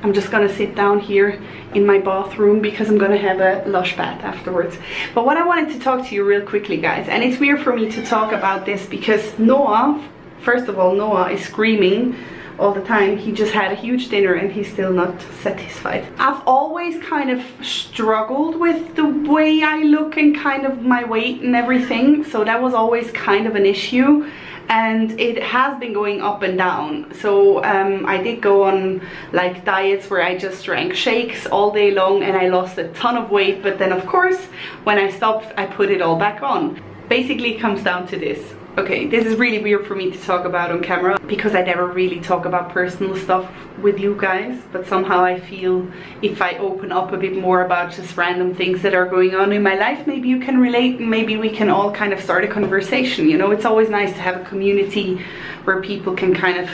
I'm just gonna sit down here in my bathroom because I'm gonna have a lush bath afterwards. But what I wanted to talk to you real quickly, guys, and it's weird for me to talk about this because Noah, first of all, Noah is screaming all the time. He just had a huge dinner and he's still not satisfied. I've always kind of struggled with the way I look and kind of my weight and everything, so that was always kind of an issue, and it has been going up and down. So I did go on like diets where I just drank shakes all day long and I lost a ton of weight, but then of course when I stopped I put it all back on. Basically it comes down to this. Okay, this is really weird for me to talk about on camera because I never really talk about personal stuff with you guys, but somehow I feel if I open up a bit more about just random things that are going on in my life, maybe you can relate and maybe we can all kind of start a conversation, you know. It's always nice to have a community where people can kind of,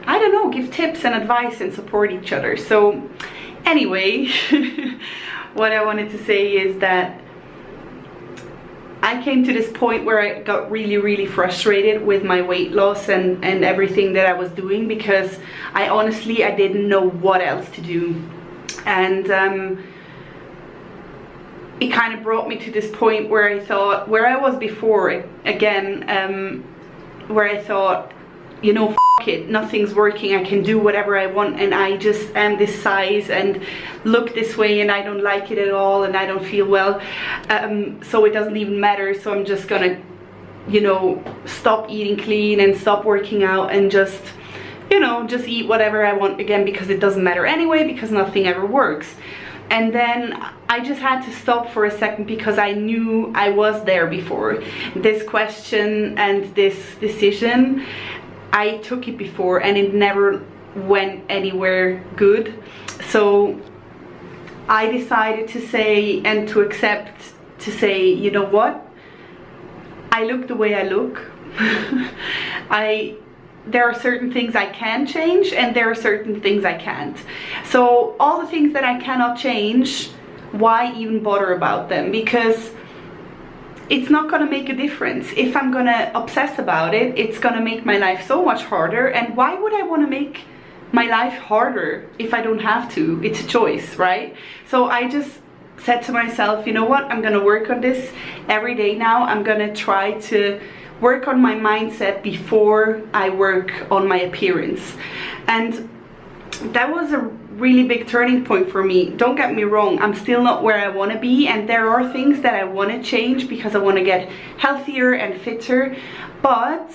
I don't know, give tips and advice and support each other. So anyway, what I wanted to say is that I came to this point where I got really frustrated with my weight loss and everything that I was doing, because I honestly didn't know what else to do. And it kind of brought me to this point where I thought, where I was before again, where I thought, you know, f it, nothing's working, I can do whatever I want and I just am this size and look this way and I don't like it at all and I don't feel well, so it doesn't even matter, so I'm just gonna, you know, stop eating clean and stop working out and just, you know, just eat whatever I want again because it doesn't matter anyway, because nothing ever works. And then I just had to stop for a second because I knew I was there before. This question and this decision, I took it before and it never went anywhere good. So I decided to say and to accept, to say, you know what, I look the way I look. There are certain things I can change and there are certain things I can't. So all the things that I cannot change, why even bother about them? Because it's not gonna make a difference. If I'm gonna obsess about it, it's gonna make my life so much harder. And why would I wanna make my life harder if I don't have to? It's a choice, right? So I just said to myself, you know what, I'm gonna work on this every day now. I'm gonna try to work on my mindset before I work on my appearance. And that was a really big turning point for me. Don't get me wrong, I'm still not where I want to be and there are things that I want to change because I want to get healthier and fitter, but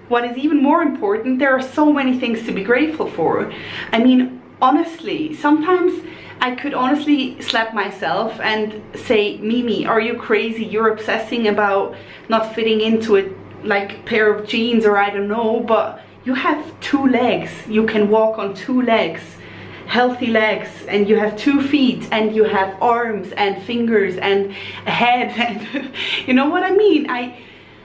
what is even more important, there are so many things to be grateful for. I mean, honestly, sometimes I could honestly slap myself and say, Mimi, are you crazy? You're obsessing about not fitting into a like pair of jeans, or I don't know, but you have 2 legs, you can walk on 2 legs, healthy legs, and you have 2 feet and you have arms and fingers and a head and you know what I mean?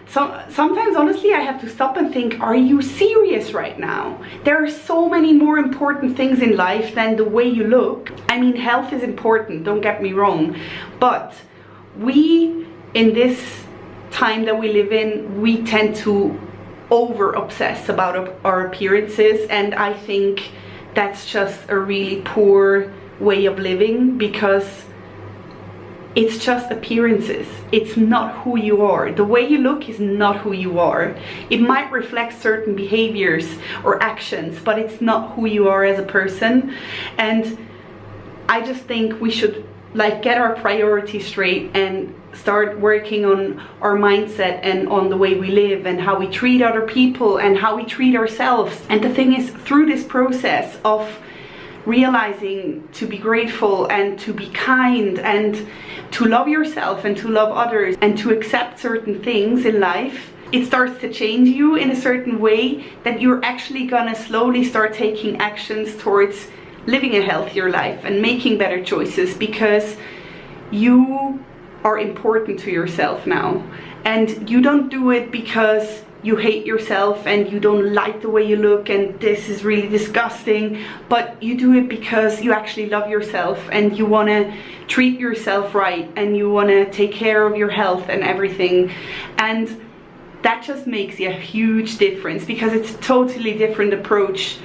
Sometimes honestly I have to stop and think, are you serious right now? There are so many more important things in life than the way you look. I mean, health is important, don't get me wrong, but we, in this time that we live in, we tend to over obsess about our appearances, and I think that's just a really poor way of living, because it's just appearances. It's not who you are. The way you look is not who you are. It might reflect certain behaviors or actions, but it's not who you are as a person. And I just think we should like get our priorities straight and start working on our mindset and on the way we live and how we treat other people and how we treat ourselves. And the thing is, through this process of realizing to be grateful and to be kind and to love yourself and to love others and to accept certain things in life, it starts to change you in a certain way that you're actually gonna slowly start taking actions towards living a healthier life and making better choices, because you are important to yourself now. And you don't do it because you hate yourself and you don't like the way you look and this is really disgusting, but you do it because you actually love yourself and you want to treat yourself right and you want to take care of your health and everything. And that just makes a huge difference, because it's a totally different approach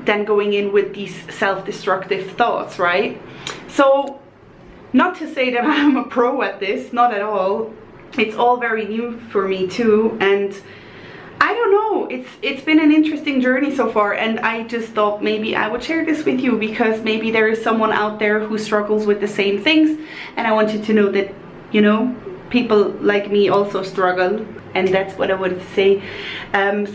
than going in with these self-destructive thoughts, right? So not to say that I'm a pro at this, not at all. It's all very new for me too, and I don't know, it's been an interesting journey so far, and I just thought maybe I would share this with you because maybe there is someone out there who struggles with the same things, and I want you to know that, you know, people like me also struggle, and that's what I wanted to say.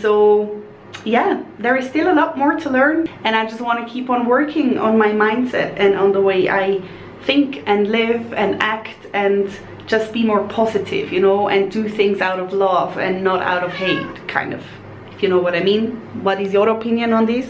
So yeah, there is still a lot more to learn, and I just want to keep on working on my mindset and on the way I think and live and act, and just be more positive, you know, and do things out of love and not out of hate, kind of, if you know what I mean. What is your opinion on this?